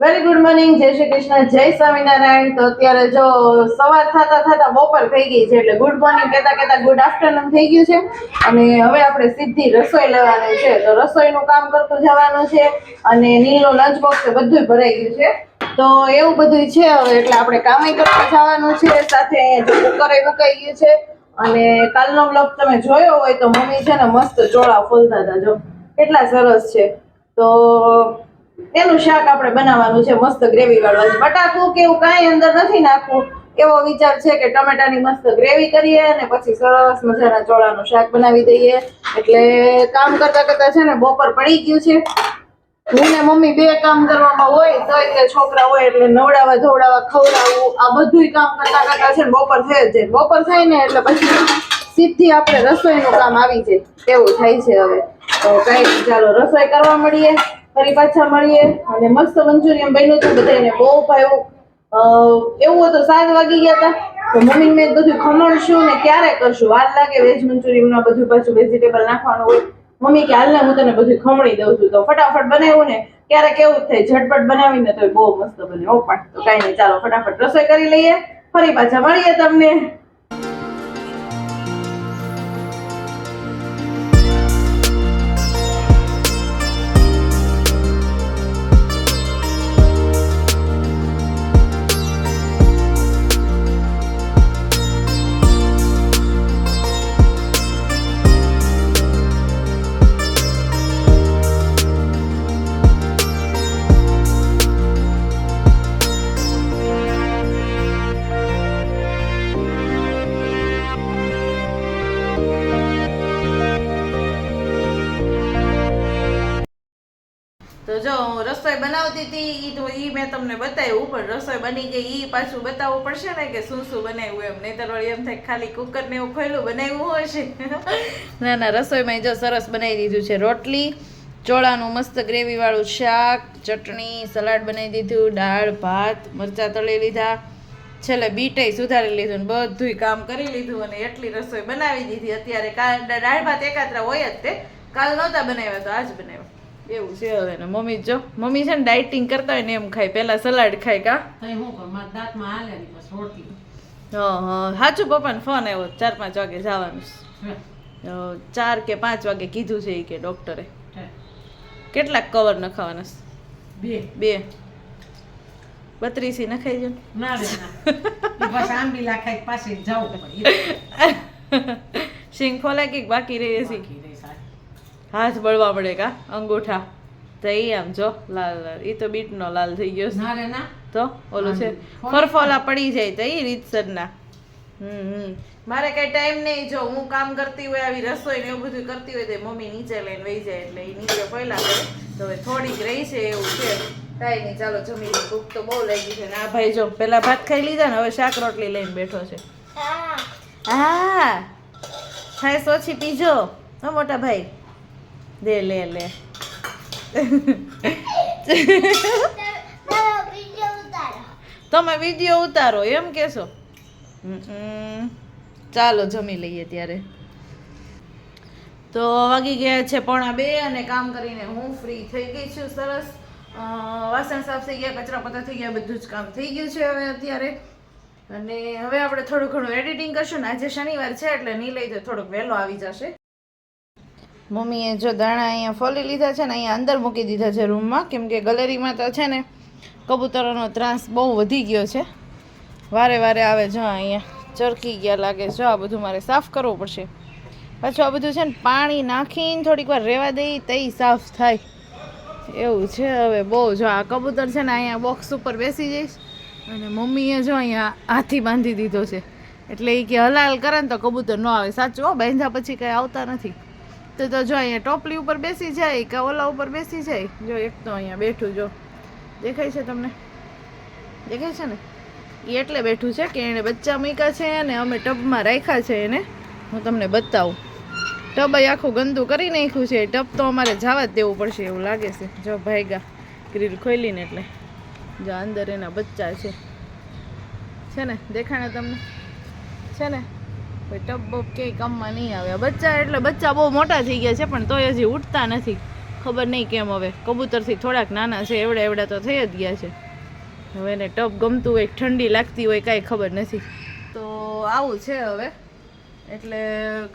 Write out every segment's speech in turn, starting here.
Very good morning, જય શ્રી કૃષ્ણ, જય સ્વામિનારાયણ. તો અત્યારે જો સવાર થતા થતા બપોર થઈ ગઈ છે, એટલે ગુડ મોર્નિંગ કહેતા કહેતા ગુડ આફ્ટરનૂન થઈ ગયું છે. અને હવે આપણે સીધી રસોઈ લેવાની છે. તો રસોઈનું કામ કરતું જવાનું છે અને નીલનો લંચ બોક્સ બધું ભરાઈ ગયું છે. તો એવું બધું છે હવે, એટલે આપણે કામે કરતા જવાનું છે. સાથે કુકર મુકાઈ ગયું છે. અને કાલનો બ્લોગ તમે જોયો હોય તો મમ્મી છે ને મસ્ત ચોળા ફોલતા હતા, જો કેટલા સરસ છે. તો એનું શાક આપણે બનાવવાનું છે, મસ્ત ગ્રેવી વાળું. બટાકું કે એવું કાંઈ અંદર નથી નાખવું, એવો વિચાર છે કે ટમેટાની મસ્ત ગ્રેવી કરીએ અને પછી સરસ મજાના ચોળાનું શાક બનાવી દઈએ. એટલે કામ કરતા કરતા છે ને બપોર પડી ગયું છે. હું ને મમ્મી બે કામ કરવામાં હોય તો કે છોકરા હોય એટલે નવડાવવા ધોવડાવવા ખવડાવવું, આ બધું કામ કરતા કરતા છે ને બપોર થઈ જ જાય. બપોર થાય ને એટલે પછી સીધી આપણે રસોઈનું કામ આવી જાય, એવું થાય છે હવે. તો કઈ ચાલો રસોઈ કરવા મળીએ, ફરી પાછા મળીએ. અને મસ્ત મંચુરિયન બન્યું હતું, બધાને બહુ ભાવ્યું. એવું હતું 7 વાગી ગયા હતા તો મમ્મી મેં બધું ખમણશું ને ક્યારે કરશું, વાર લાગે વેજ મંચુરિયનમાં બધું પાછું વેજીટેબલ નાખવાનું હોય. મમ્મી કે હાલ ને હું તને બધું ખમણી દઉં છું. તો ફટાફટ બનાવ્યું ને, ક્યારેક એવું થાય ઝટપટ બનાવીને તો બહુ મસ્ત બને. પણ તો કઈ નહીં, ચાલો ફટાફટ રસોઈ કરી લઈએ, ફરી પાછા મળીએ તમને. તો જો હું રસોઈ બનાવતી હતી તો મેં તમને બતાવ્યું, પણ રસોઈ બની ગઈ પાછું બતાવવું પડશે ને કે શું શું બનાવ્યું એમ. નહીતર વળી એમ થાય ખાલી કુકર ને એવું ખોલ્યું બનાવ્યું હોય છે. ના ના, રસોઈમાં જો સરસ બનાવી દીધું છે. રોટલી, ચોળાનું મસ્ત ગ્રેવી વાળું શાક, ચટણી, સલાડ બનાવી દીધું, દાળ ભાત, મરચાં તળી લીધા, છેલ્લે બીટે સુધારી લીધું, બધું કામ કરી લીધું અને એટલી રસોઈ બનાવી દીધી. અત્યારે દાળ ભાત એકાત્રા હોય જ તે, કાલ નહોતા બનાવ્યા તો આજ બનાવ્યા, એવું છે હવે. ને મમ્મી જો, મમ્મી છે ને ડાયટિંગ કરતા હોય ને એમ ખાય, પેલા સલાડ ખાય કા. હા સાચું, પપ્પાને ફોન આવ્યો 4-5 વાગે જવાનું. 4 કે 5 વાગે કીધું છે કે ડોક્ટરે. કેટલાક કવર નખાવાના? 2 32 નખાઈ જાય. સિંગ ફોલાય કે બાકી રહી છે? હાથ બળવા પડે કા, અંગૂઠા તો એ આમ જો લાલ લાલ, એ તો બીટનો લાલ થઈ ગયો તો ઓલું છે ફરફોલા પડી જાય તો એ રીતસરના. મારે કઈ ટાઈમ નહીં, જો હું કામ કરતી હોય આવી રસોઈ ને એવું બધું કરતી હોય તો મમ્મી નીચે લઈને વહી જાય, એટલે એ નીચે ફોલા કરે. તો હવે થોડીક રહી છે એવું છે, કાંઈ નહીં. ચાલો જમી, ભૂખ તો બહુ લાગી છે. ને આ ભાઈ જો પેલા ભાત ખાઈ લીધા ને હવે શાક રોટલી લઈને બેઠો છે. હા ખાઈશ ઓછી પીજો હો મોટા ભાઈ, દે લે લે. તમે વિડીયો ઉતારો એમ કેશો? ચાલો જમી લઈએ ત્યારે. તો વાગી ગયા છે 1:45 અને કામ કરીને હું ફ્રી થઈ ગઈ છું. સરસ વાસણ સાફ થઈ ગયા, કચરા પતા થઈ ગયા, બધું જ કામ થઈ ગયું છે હવે અત્યારે. અને હવે આપણે થોડું ઘણું એડિટિંગ કરશું ને આજે શનિવાર છે એટલે નહીં લઈ તો થોડોક વહેલો આવી જશે. મમ્મીએ જો દાણા અહીંયા ફોલી લીધા છે ને અહીંયા અંદર મૂકી દીધા છે રૂમમાં, કેમ કે ગેલેરીમાં તો છે ને કબૂતરોનો ત્રાસ બહુ વધી ગયો છે, વારે વારે આવે. જો અહીંયા ચરકી ગયા લાગે. જો આ બધું મારે સાફ કરવું પડશે પાછું. આ બધું છે ને પાણી નાખીને થોડીક વાર રહેવા દઈ તઈ સાફ થાય એવું છે હવે. બહુ જો આ કબૂતર છે ને અહીંયા બોક્સ ઉપર બેસી જઈશ અને મમ્મીએ જો અહીંયા હાથી બાંધી દીધો છે, એટલે એ કે હલાલ કરે ને તો કબૂતર ન આવે. સાચું હો, બાંધ્યા પછી કંઈ આવતા નથી. તો જો અહીંયા ટોપલી ઉપર બેસી જાય કે ઓલા ઉપર બેસી જાય. જો એક તો અહીંયા બેઠું, જો દેખાય છે તમને? દેખાય છે ને? એ એટલે બેઠું છે કે એણે બચ્ચા મૂક્યા છે અને અમે ટબમાં રાખ્યા છે એને. હું તમને બતાવું. ટબ આખું ગંદુ કરી નાખ્યું છે. ટબ તો અમારે જવા જ દેવું પડશે એવું લાગે છે. જો ભાઈગા ગ્રીલ ખોલીને, એટલે જો અંદર એના બચ્ચા છે ને, દેખાણે તમને? છે ને ટબ બબ ક્યાંય કામમાં નહીં આવે. બચ્ચા એટલે બચ્ચા બહુ મોટા થઈ ગયા છે પણ તોય હજી ઉઠતા નથી. ખબર નહીં કેમ હવે કબૂતરથી થોડાક નાના છે, એવડા એવડા તો થઈ જ ગયા છે. હવે એને ટપ ગમતું હોય, ઠંડી લાગતી હોય, કાંઈ ખબર નથી. તો આવું છે હવે, એટલે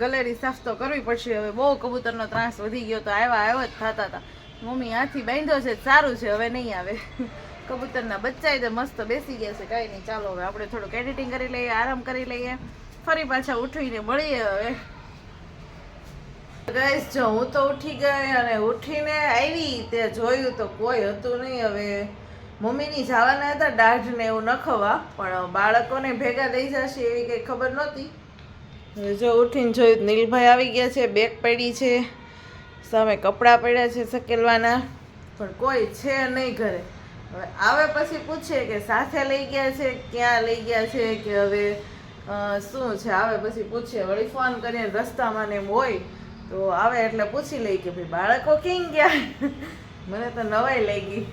ગલેરી સાફ તો કરવી પડશે હવે. બહુ કબૂતરનો ત્રાસ વધી ગયો તો આવ્યા જ થતા હતા. મમ્મી હાથી બાંધ્યો છે, સારું છે, હવે નહીં આવે. કબૂતરના બચ્ચા તો મસ્ત બેસી ગયા છે. કાંઈ નહીં, ચાલો હવે આપણે થોડુંક એડિટિંગ કરી લઈએ, આરામ કરી લઈએ, ફરી પાછા ઉઠીને મળીએ હવે. ગાઈસ જો હું તો ઉઠી ગઈ અને ઉઠીને આવી તે જોયું તો કોઈ હતું નહીં. હવે મમ્મીની જવાના હતા દાઢ ને એવું નખવા, પણ બાળકોને ભેગા થઈ જશે એવી કંઈ ખબર નહોતી. જો ઉઠીને જોયું નીલભાઈ આવી ગયા છે, બેગ પડી છે, સામે કપડાં પડ્યા છે સકેલવાના, પણ કોઈ છે નહીં ઘરે. હવે આવે પછી પૂછે કે સાથે લઈ ગયા છે, ક્યાં લઈ ગયા છે, કે હવે શું છે. આવે પછી પૂછે, વળી ફોન કરીને રસ્તામાં ને એમ હોય તો આવે એટલે પૂછી લઈ કે ભાઈ બાળકો ક્યાં ગયા. મને તો નવાઈ લઈ ગઈ.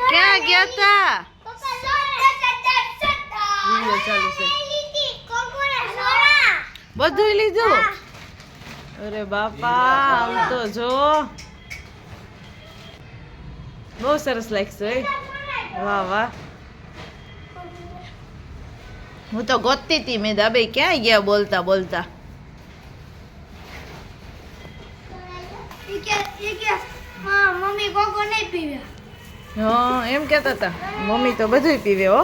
ક્યાં ગયા તા? ચાલુ છે, બધું લીધું. અરે બાપા, આમ તો જો બહુ સરસ લાગશે. વાહ વાહ, હું તો ગોતતી હતી, મેં દાબે ક્યાં ગયા બોલતા બોલતા. મમ્મી કોકો નહીં પીવે. હા એમ કહેતા હતા, મમ્મી તો બધુંય પીવે હો.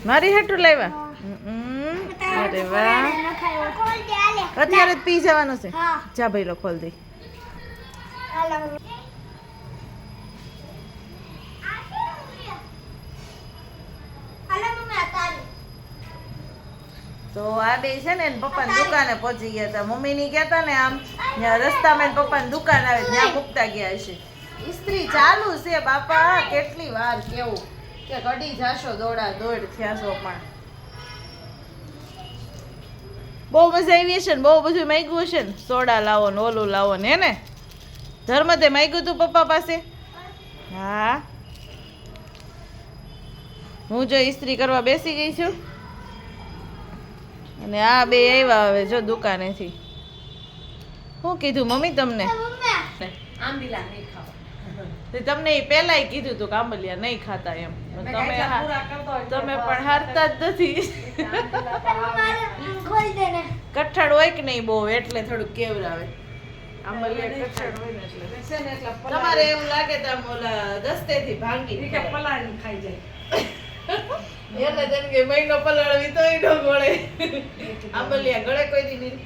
મારી હાટું લાવ્યા. અરે વાહ, અત્યારે જ પી જવાનું છે. જા ભાઈ લો, ખોલ દે. તો આ બે છે ને પપ્પાની દુકાને પહોંચી ગયા હતા. મમ્મીની કહેતા ને આમ ત્યાં રસ્તામાં પપ્પાની દુકાન આવે ત્યાં મૂકતા ગયા છે. ઇસ્ત્રી ચાલુ છે બાપા, કેટલી વાર કેવું કે કડી જાશો, દોડા દોડ થયા છો. પણ બહુ મજા આવી છે ને, બહુ બધું માંગ્યું છે ને, સોડા લાવો ને ઓલું લાવો ને. હે ને ધર્મ તે માંગ્યું તું પપ્પા પાસે? હા, હું જો ઇસ્ત્રી કરવા બેસી ગઈ છું અને આ બે આવ્યા હવે જો દુકાનેથી. શું કીધું મમ્મી તમને? આંબીલા નહીં ખાવા. તમને એ પહેલાય કીધું તું કે આંબલિયા નહીં ખાતા એમ. તમે પણ હારતા જ નથી. કઠણ હોય કે નહીં બહુ, એટલે થોડુંક કેવરાવે. આંબલિયા કઠણ હોય ને એટલે તમારે એવું લાગે તો આમ ઓલા દસ્તેથી ભાંગી પલાળી ખાઈ જાય. એટલે જેમ કે મહિનો પલાળવી તોય ન ગળે. આંબલિયા ગળે કોઈ દી નહીં.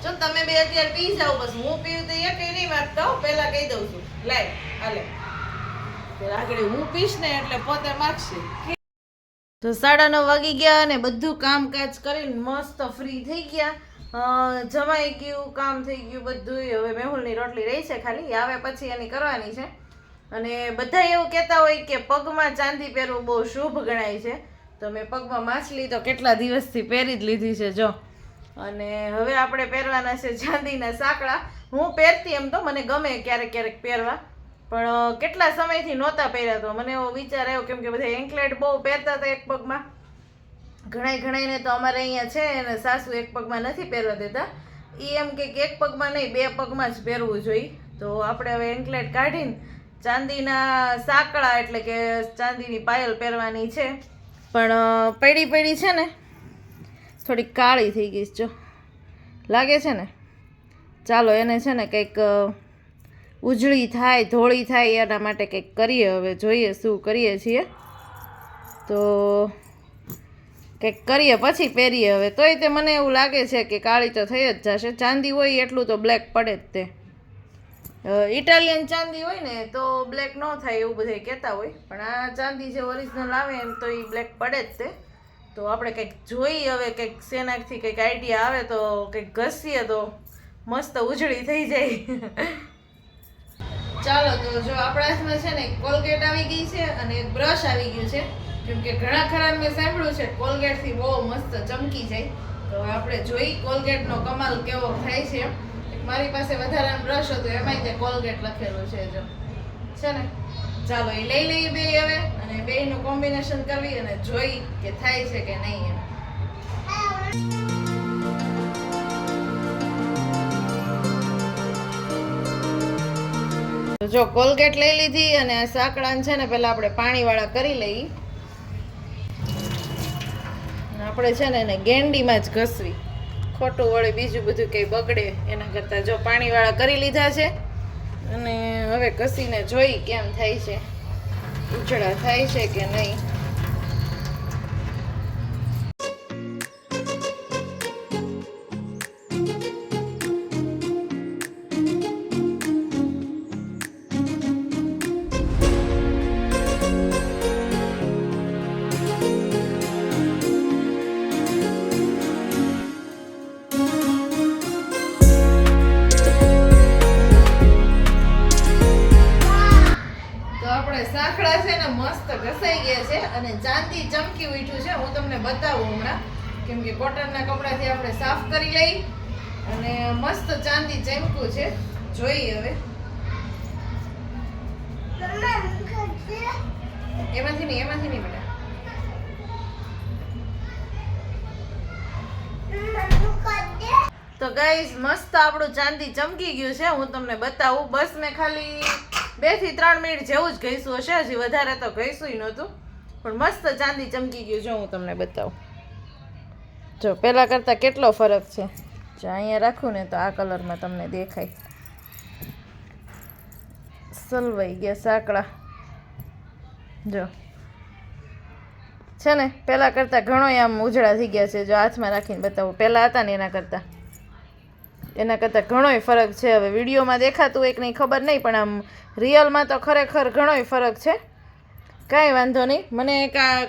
જો તમે બે અત્યારે પી જાઓ, બસ હું પીવું તો એ કઈ નહીં વાગતા. પેલા કહી દઉં છું, લાય હાલે આગળ હું પીશ ને એટલે પોતે માગશે. તો 9:30 વાગી ગયા અને બધું કામકાજ કરીને મસ્ત ફ્રી થઈ ગયા. જમાઈ ગયું, કામ થઈ ગયું બધું. હવે મેહુલની રોટલી રહી છે ખાલી, આવે પછી એની કરવાની છે. અને બધા એવું કહેતા હોય કે પગમાં ચાંદી પહેરવું બહુ શુભ ગણાય છે. તો મેં પગમાં માછલી તો કેટલા દિવસથી પહેરી જ લીધી છે જો. અને હવે આપણે પહેરવાના છે ચાંદીના સાંકળા. હું પહેરતી એમ તો, મને ગમે ક્યારેક ક્યારેક પહેરવા, પણ કેટલા સમયથી નહોતા પહેર્યા. તો મને એવો વિચાર આવ્યો, કેમ કે બધા એન્કલેટ બહુ પહેરતા હતા એક પગમાં. ઘણાને તો અમારે અહીંયા છે અને સાસુ એક પગમાં નથી પહેરવા દેતા. એ એમ કે એક પગમાં નહીં, 2 પગમાં જ પહેરવું જોઈએ. તો આપણે હવે એન્કલેટ કાઢીને ચાંદીના સાંકળા એટલે કે ચાંદીની પાયલ પહેરવાની છે. પણ પડી છે ને થોડી કાળી થઈ ગઈ જો લાગે છે ને. ચાલો એને છે ને કંઈક ઉજળી થાય, ધોળી થાય એના માટે કંઈક કરીએ. હવે જોઈએ શું કરીએ છીએ. તો કંઈક કરીએ પછી પહેરીએ. હવે તોય તે મને એવું લાગે છે કે કાળી તો થઈ જ જશે. ચાંદી હોય એટલું તો બ્લેક પડે જ તે. ઇટાલિયન ચાંદી હોય ને તો બ્લેક ન થાય એવું બધા કહેતા હોય, પણ આ ચાંદી જે ઓરિજિનલ આવે એમ તો એ બ્લેક પડે જ તે. તો આપણે કંઈક જોઈએ હવે, કંઈક શેનાકથી કંઈક આઈડિયા આવે તો કંઈક ઘસીએ તો મસ્ત ઉજળી થઈ જાય. ચાલો તો જો આપણા હાથમાં છે ને કોલગેટ આવી ગઈ છે અને એક બ્રશ આવી ગયું છે. કેમ કે ઘણા ખરા મેં સાંભળ્યું છે કોલગેટથી બહુ મસ્ત ચમકી જાય. તો આપણે જોઈ કોલગેટનો કમાલ કેવો થાય છે. મારી પાસે વધારાનો બ્રશ હતો, એમાંય તે કોલગેટ લખેલું છે જો છે ને. ચાલો એ લઈ લઈએ બે હવે અને બેયનું કોમ્બિનેશન કરવી અને જોઈ કે થાય છે કે નહીં એમ. તો જો કોલગેટ લઈ લીધી અને આ સાંકળાને છે ને પેલા આપણે પાણીવાળા કરી લઈએ. અને આપણે છે ને એને ગેંડીમાં જ ઘસવી, ખોટું વળે બીજું બધું કંઈ બગડે એના કરતાં જો પાણીવાળા કરી લીધા છે અને હવે ઘસીને જોઈ કેમ થાય છે, ઉજળા થાય છે કે નહીં. સાંકળા છે ને મસ્ત ઘસાઈ ગયા છે અને ચાંદી ચમકી ઉઠ્યું છે. હું તમને બતાવું હમણાં, કેમ કે કોટનના કપડાથી આપણે સાફ કરી લઈ અને મસ્ત ચાંદી ચમક્યું છે. જોઈ હવે એમાંથી નહીં બેટા. તો ગાઈઝ મસ્ત આપણું ચાંદી ચમકી ગયું છે. હું તમને બતાવું, બસ મેં ખાલી 2 થી 3 મિનિટ જેવું જ ઘસ્યું હશે, હજી વધારે તો ઘસ્યું નહોતું, પણ મસ્ત ચાંદી ચમકી ગયું. જો હું તમને બતાવું, જો પહેલા કરતાં કેટલો ફરક છે. જો અહીંયા રાખું ને તો આ કલરમાં તમને દેખાય, સલવાઈ ગયા સાંકળા. જો છે ને પહેલા કરતાં ઘણો આમ ઉજળા થઈ ગયા છે. જો હાથમાં રાખીને બતાવું, પહેલાં હતા ને એના કરતાં ઘણોય ફરક છે. હવે વિડીયોમાં દેખાતું હોય કે નહીં ખબર નહીં, પણ આમ રિયલમાં તો ખરેખર ઘણોય ફરક છે. કાંઈ વાંધો નહીં. મને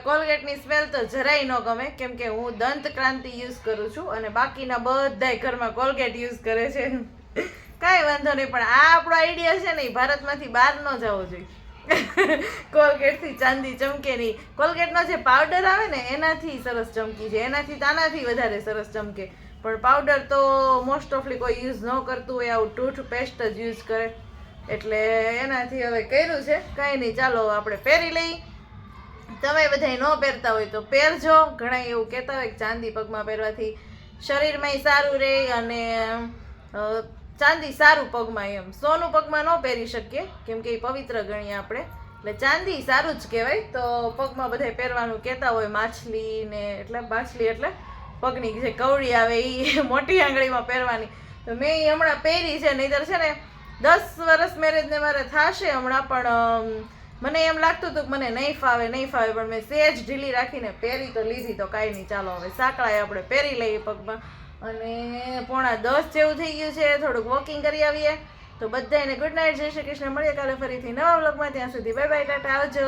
કોલગેટની સ્મેલ તો જરાય ન ગમે, કેમ કે હું દંત ક્રાંતિ યુઝ કરું છું અને બાકીના બધાય ઘરમાં કોલગેટ યુઝ કરે છે. કાંઈ વાંધો નહીં, પણ આ આપણો આઈડિયા છે ને એ ભારતમાંથી બહાર ન જવો જોઈએ. કોલગેટથી ચાંદી ચમકે નહીં. કોલગેટનો જે પાવડર આવે ને એનાથી સરસ ચમકી છે, એનાથી તાનાથી વધારે સરસ ચમકે. પણ પાવડર તો મોસ્ટ ઓફલી કોઈ યુઝ ન કરતું હોય, આવું ટૂથપેસ્ટ જ યુઝ કરે, એટલે એનાથી હવે કર્યું છે. કંઈ નહીં, ચાલો આપણે પહેરી લઈ. તમે બધાય ન પહેરતા હોય તો પહેરજો. ઘણા એવું કહેતા હોય કે ચાંદી પગમાં પહેરવાથી શરીરમાંય સારું રહે અને ચાંદી સારું પગમાં, એમ સોનું પગમાં ન પહેરી શકીએ કેમ કે એ પવિત્ર ગણીએ આપણે, એટલે ચાંદી સારું જ કહેવાય. તો પગમાં બધાય પહેરવાનું કહેતા હોય, માછલી ને એટલે પગની જે કવડી આવે એ મોટી આંગળીમાં પહેરવાની. તો મેં એ હમણાં પહેરી છે, નહીંતર છે ને 10 વર્ષ મેરેજને મારે થશે હમણાં, પણ મને એમ લાગતું હતું કે મને નહીં ફાવે, પણ મેં સેજ ઢીલી રાખીને પહેરી તો લીધી. તો કાંઈ નહીં, ચાલો હવે સાંકળાએ આપણે પહેરી લઈએ પગમાં. અને 9:45 જેવું થઈ ગયું છે, થોડુંક વોકિંગ કરી આવીએ. તો બધાને ગુડ નાઇટ, જય શ્રી કૃષ્ણ. મળીએ કાલે ફરીથી નવા વ્લોગમાં. ત્યાં સુધી બાય બાય, ટાટા, આવજો.